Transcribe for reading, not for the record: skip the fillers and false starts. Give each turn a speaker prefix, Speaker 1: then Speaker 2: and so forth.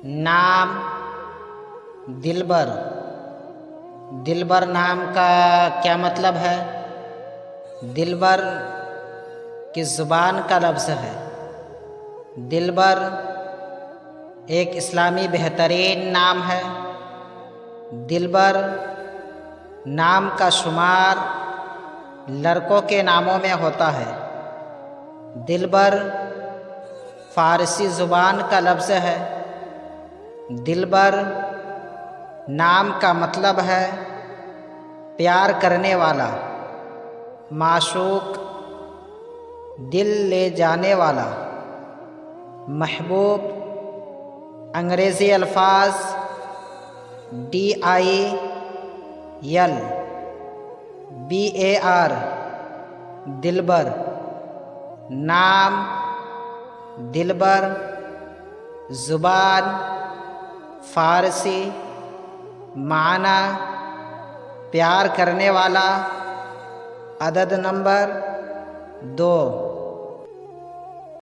Speaker 1: नाम दिलबर। दिलबर नाम का क्या मतलब है? दिलबर किस ज़ुबान का लफ्ज़ है? दिलबर एक इस्लामी बेहतरीन नाम है। दिलबर नाम का शुमार लड़कों के नामों में होता है। दिलबर फ़ारसी ज़ुबान का लफ्ज़ है। दिलबर नाम का मतलब है प्यार करने वाला, माशूक, दिल ले जाने वाला, महबूब। अंग्रेज़ी अल्फाज DILBAR दिलबर। नाम दिलबर, ज़ुबान फ़ारसी, माना प्यार करने वाला, अदद नंबर 2।